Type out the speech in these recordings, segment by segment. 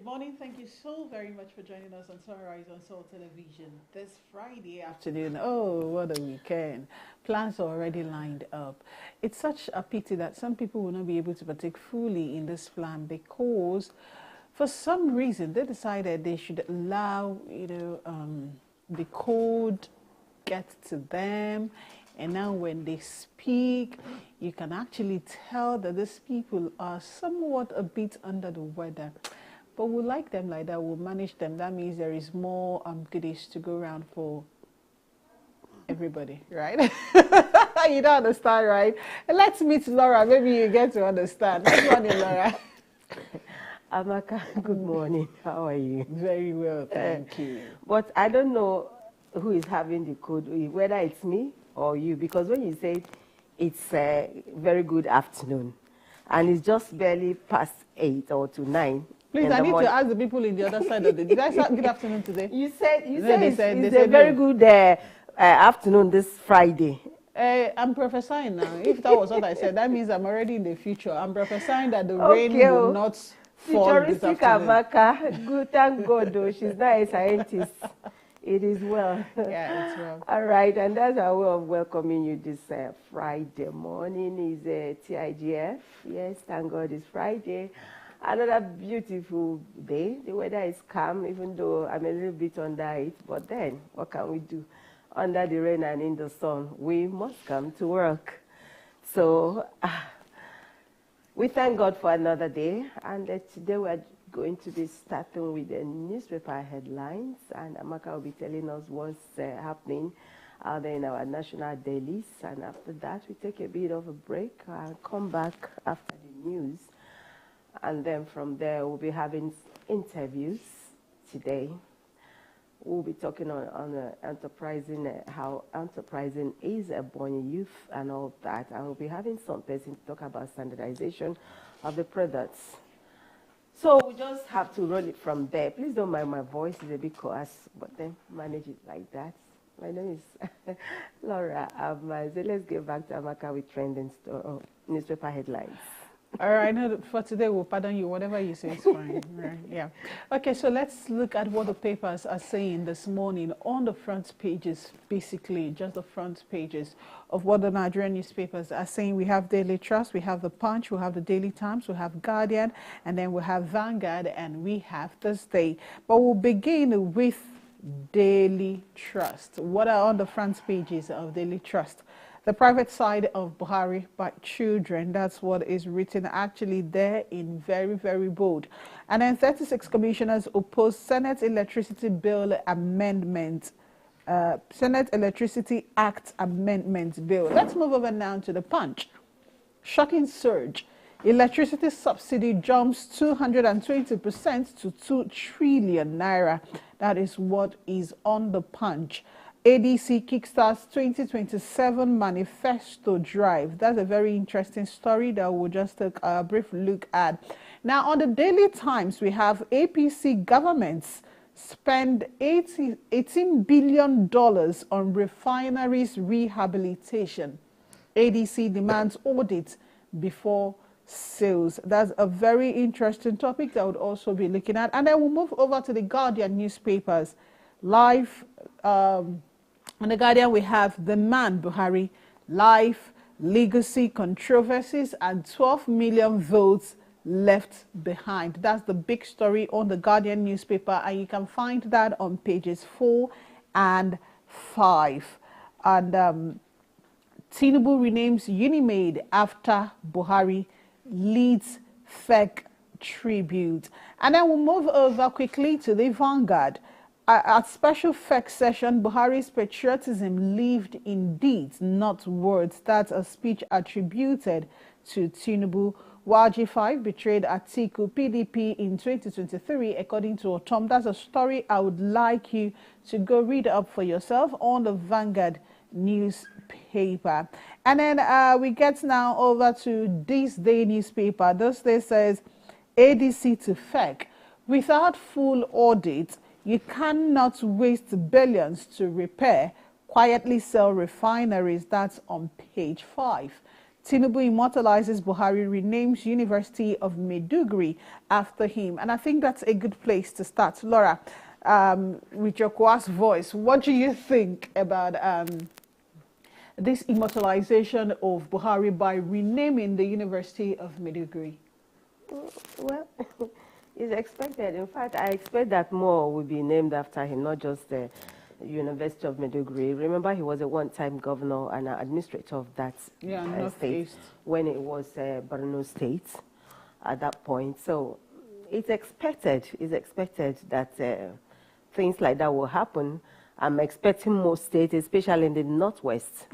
morning. Thank you so very much for joining us on Sunrise on Soul Television this Friday afternoon. Oh, what a weekend. Plans are already lined up. It's such a pity that some people will not be able to partake fully in this plan because for some reason they decided they should allow, the code get to them. And now when they speak, you can actually tell that these people are somewhat a bit under the weather. But we'll like them like that. We'll manage them. That means there is more goodies to go around for everybody, right? You don't understand, right? And let's meet Laura. Maybe you get to understand. Good morning, Laura. Amaka, good morning. How are you? Very well, thank you. But I don't know who is having the code, whether it's me or you, because when you say it's a very good afternoon, and it's just barely past 8 or to 9. Please, I need to ask the people in the other side of the... Did I say good afternoon today? You said it's a very good afternoon this Friday. I'm prophesying now. If that was what I said, that means I'm already in the future. I'm prophesying that the rain will not fall this afternoon. Amaka, good, thank God, though. She's not a scientist. It is well. Yeah, it's well. All right, and that's our way of welcoming you this Friday morning. Is TIGF. Yes, thank God it's Friday. Another beautiful day. The weather is calm, even though I'm a little bit under it. But then, what can we do? Under the rain and in the sun, we must come to work. So, we thank God for another day. And today we're going to be starting with the newspaper headlines. And Amaka will be telling us what's happening out there in our national dailies. And after that, we take a bit of a break and come back after the news. And then from there, we'll be having interviews today. We'll be talking on enterprising, how enterprising is Ebonyi youth and all that. And we'll be having some person to talk about standardization of the products. So we just have to roll it from there. Please don't mind my voice, it's a bit coarse, but then manage it like that. My name is Laura. So let's get back to Amaka with trending newspaper headlines. All right, no, for today we'll pardon you. Whatever you say is fine. Right, yeah. Okay, so let's look at what the papers are saying this morning on the front pages, basically just the front pages of what the Nigerian newspapers are saying. We have Daily Trust, we have The Punch, we have the Daily Times, we have Guardian, and then we have Vanguard, and we have This Day. But we'll begin with Daily Trust. What are on the front pages of Daily Trust? The private side of Buhari by children. That's what is written actually there in very, very bold. And then 36 commissioners oppose Senate Electricity Bill Amendment. Senate Electricity Act Amendment Bill. Let's move over now to The Punch. Shocking surge. Electricity subsidy jumps 220% to 2 trillion naira. That is what is on The Punch. ADC kickstarts 2027 manifesto drive. That's a very interesting story that we'll just take a brief look at. Now, on the Daily Times, we have APC governments spend $18 billion on refineries rehabilitation. ADC demands audit before sales. That's a very interesting topic that I would also be looking at. And then we'll move over to the Guardian newspapers. Live on the Guardian, we have The Man, Buhari, life, legacy, controversies, and 12 million votes left behind. That's the big story on the Guardian newspaper, and you can find that on pages 4 and 5. And Tinubu renames Unimaid after Buhari, leads FEC tribute. And then we'll move over quickly to the Vanguard. At special FEC session, Buhari's patriotism lived in deeds, not words. That's a speech attributed to Tinubu. While G5 betrayed Atiku PDP in 2023, according to Otom. That's a story I would like you to go read up for yourself on the Vanguard newspaper. And then we get now over to This Day newspaper. This Day says, ADC to FEC. Without full audit, you cannot waste billions to repair, quietly sell refineries. That's on page 5. Tinubu immortalizes Buhari, renames University of Maiduguri after him. And I think that's a good place to start. Laura, with your coarse voice, what do you think about this immortalization of Buhari by renaming the University of Maiduguri? Well, it's expected. In fact, I expect that more will be named after him, not just the University of Maiduguri. Remember, he was a one-time governor and an administrator of that state when it was Borno State at that point. So it's expected that things like that will happen. I'm expecting most states, especially in the Northwest,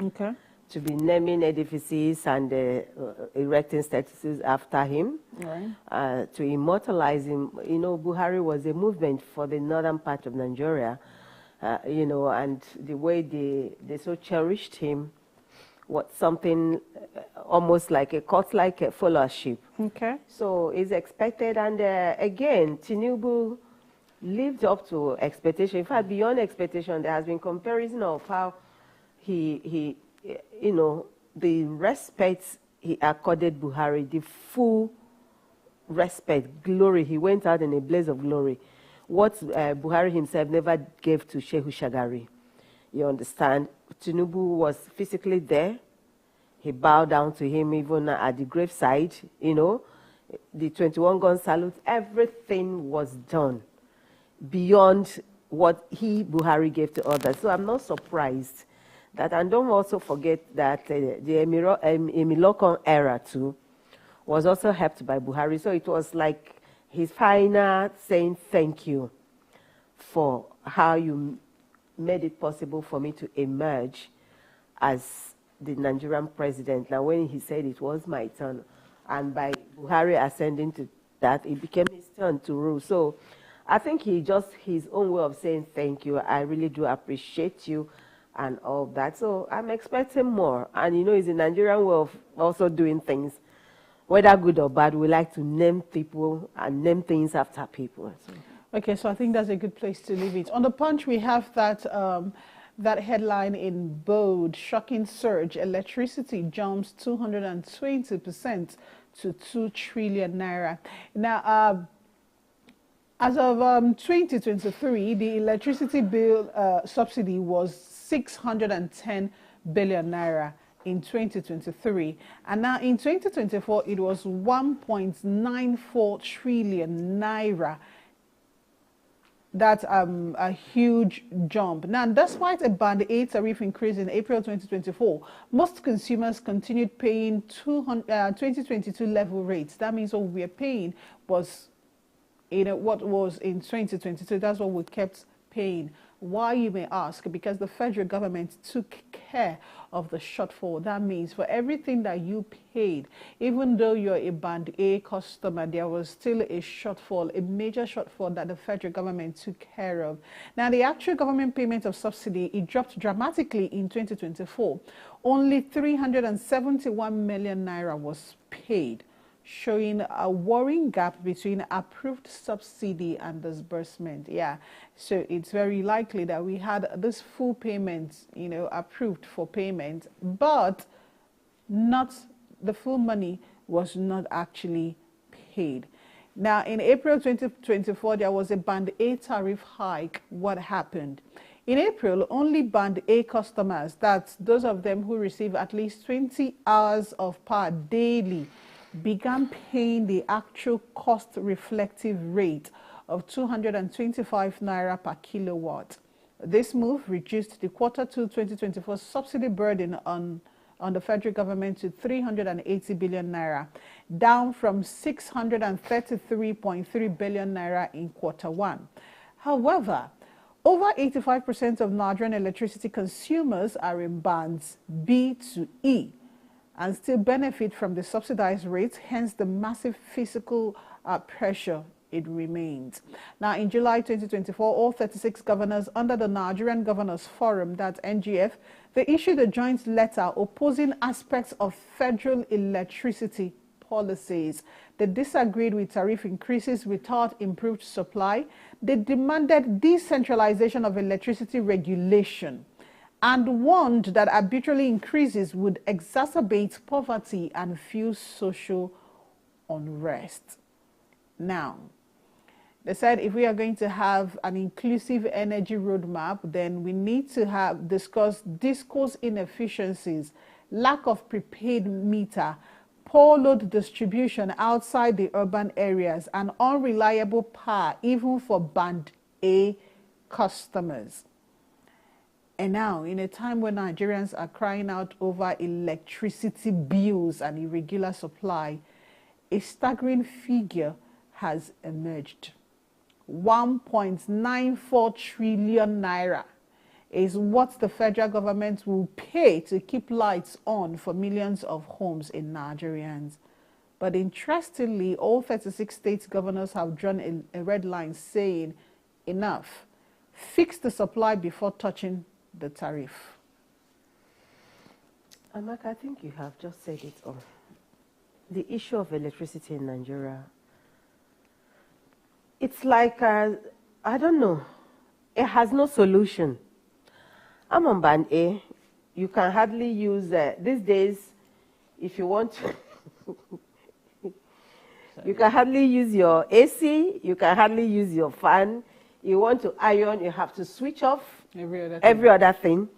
to be naming edifices and erecting statues after him, to immortalize him. You know, Buhari was a movement for the northern part of Nigeria, you know, and the way they so cherished him was something almost like a cult-like followership. So it's expected, and again, Tinubu lived up to expectation. In fact, beyond expectation, there has been comparison of how he you know, the respect he accorded Buhari, the full respect, glory. He went out in a blaze of glory. What Buhari himself never gave to Shehu Shagari. You understand? Tinubu was physically there. He bowed down to him even at the graveside, you know. The 21-gun salute, everything was done beyond what Buhari gave to others. So I'm not surprised that, and don't also forget that the Emilokon era too was also helped by Buhari. So it was like his final saying thank you for how you made it possible for me to emerge as the Nigerian president. Now, when he said it was my turn, and by Buhari ascending to that, it became his turn to rule. So I think he just his own way of saying thank you. I really do appreciate you and all that. So I'm expecting more. And you know, it's a Nigerian way of also doing things. Whether good or bad, we like to name people and name things after people. So. Okay, so I think that's a good place to leave it. On the Punch, we have that that headline in bold: shocking surge, electricity jumps 220% to 2 trillion naira. Now, as of 2023, the electricity bill subsidy was 610 billion naira in 2023. And now in 2024, it was 1.94 trillion naira. That's a huge jump. Now, despite a Band A tariff increase in April 2024, most consumers continued paying 2022 level rates. That means what we are paying was, you know, what was in 2022. That's what we kept paying. Why, you may ask? Because the federal government took care of the shortfall. That means for everything that you paid, even though you're a Band A customer, there was still a shortfall, a major shortfall that the federal government took care of. Now, the actual government payment of subsidy, it dropped dramatically in 2024. Only 371 million naira was paid, showing a worrying gap between approved subsidy and disbursement. Yeah, so it's very likely that we had this full payment, you know, approved for payment, but not the full money was not actually paid. Now, in April 2024, there was a Band A tariff hike. What happened? In April, only Band A customers, that's those of them who receive at least 20 hours of power daily, began paying the actual cost reflective rate of 225 naira per kilowatt. This move reduced the Q2 2024 subsidy burden on the federal government to 380 billion naira, down from 633.3 billion naira in Q1. However, over 85% of Nigerian electricity consumers are in bands B to E and still benefit from the subsidized rates, hence the massive fiscal pressure it remains. Now, in July 2024, all 36 governors under the Nigerian Governors Forum, that's NGF, they issued a joint letter opposing aspects of federal electricity policies. They disagreed with tariff increases without improved supply. They demanded decentralization of electricity regulation and warned that arbitrary increases would exacerbate poverty and fuel social unrest. Now, they said if we are going to have an inclusive energy roadmap, then we need to discuss discourse inefficiencies, lack of prepaid meter, poor load distribution outside the urban areas, and unreliable power even for Band A customers. And now, in a time when Nigerians are crying out over electricity bills and irregular supply, a staggering figure has emerged. 1.94 trillion naira is what the federal government will pay to keep lights on for millions of homes in Nigerians. But interestingly, all 36 state governors have drawn a red line saying, enough, fix the supply before touching the tariff. Amaka, I think you have just said it all. The issue of electricity in Nigeria, it's like, I don't know, it has no solution. I'm on Band A. You can hardly use, these days, if you want to, you can hardly use your AC, you can hardly use your fan. You want to iron, you have to switch off every other thing.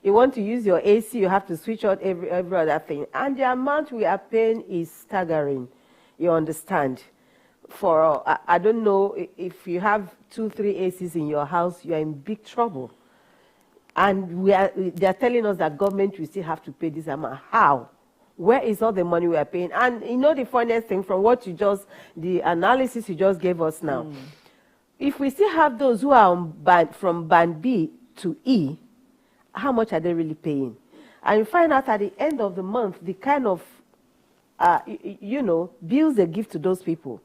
You want to use your AC, you have to switch out every other thing. And the amount we are paying is staggering, you understand. For, I don't know, if you have 2-3 ACs in your house, you are in big trouble. And they are telling us that government will still have to pay this amount. How? Where is all the money we are paying? And you know the funniest thing from what you just, the analysis you just gave us now, if we still have those who are from Band B to E, how much are they really paying? And you find out at the end of the month, the kind of, you know, bills they give to those people,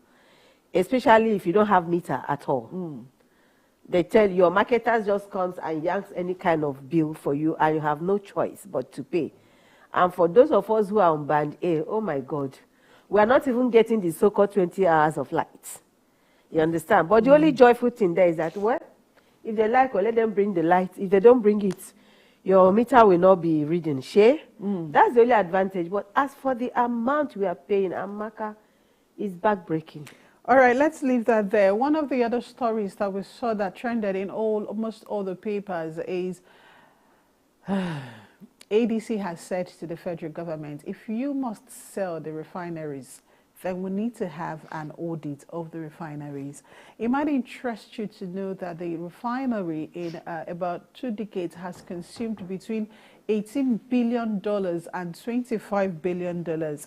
especially if you don't have meter at all. They tell your marketers just comes and yanks any kind of bill for you, and you have no choice but to pay. And for those of us who are on Band A, oh my God, we are not even getting the so-called 20 hours of light. You understand? But the only joyful thing there is that, well, if they like, well, let them bring the light. If they don't bring it, your meter will not be reading. Share? That's the only advantage. But as for the amount we are paying, Amaka, is backbreaking. All right, let's leave that there. One of the other stories that we saw that trended in almost all the papers is ADC has said to the federal government, if you must sell the refineries, then we need to have an audit of the refineries. It might interest you to know that the refinery in about 2 decades has consumed between $18 billion and $25 billion.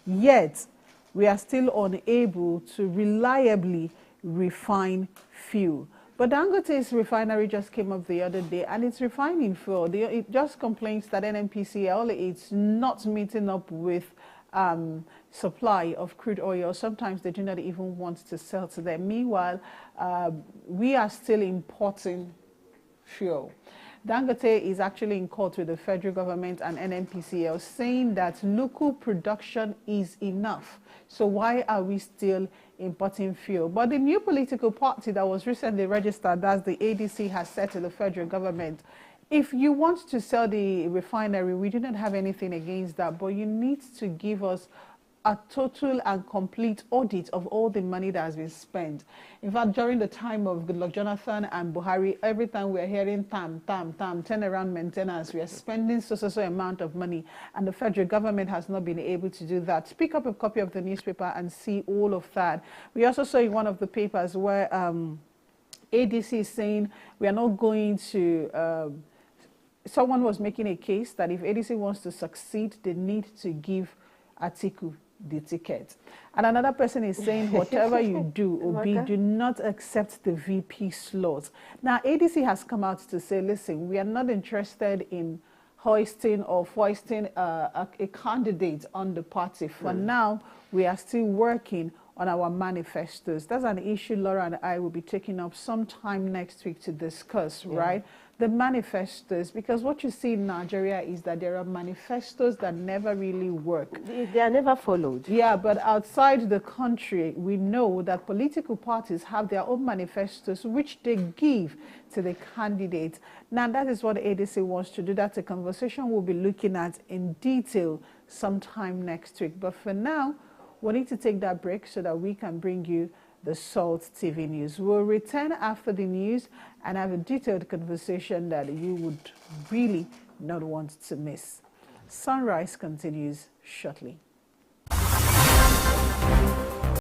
Yet, we are still unable to reliably refine fuel. But Dangote's refinery just came up the other day, and it's refining fuel. It just complains that NNPCL is not meeting up with supply of crude oil. Sometimes they do not even want to sell to them. Meanwhile, we are still importing fuel. Dangote is actually in court with the federal government and NNPCL saying that local production is enough. So why are we still importing fuel? But the new political party that was recently registered, that's the ADC, has said to the federal government, if you want to sell the refinery, we do not have anything against that, but you need to give us a total and complete audit of all the money that has been spent. In fact, during the time of Goodluck Jonathan and Buhari, every time we're hearing turnaround maintenance, we are spending so amount of money, and the federal government has not been able to do that. Pick up a copy of the newspaper and see all of that. We also saw in one of the papers where ADC is saying we are not going to, someone was making a case that if ADC wants to succeed, they need to give Atiku the ticket. And another person is saying, whatever you do, Obi, do not accept the VP slot. Now, ADC has come out to say, listen, we are not interested in hoisting or foisting a candidate on the party. For now, we are still working on our manifestos. That's an issue Laura and I will be taking up sometime next week to discuss, right? the manifestos, because what you see in Nigeria is that there are manifestos that never really work. They are never followed. Yeah, but outside the country, we know that political parties have their own manifestos which they give to the candidates. Now, that is what EBBC wants to do. That's a conversation we'll be looking at in detail sometime next week. But for now, we need to take that break so that we can bring you the Salt TV News. We'll return after the news and have a detailed conversation that you would really not want to miss. Sunrise continues shortly.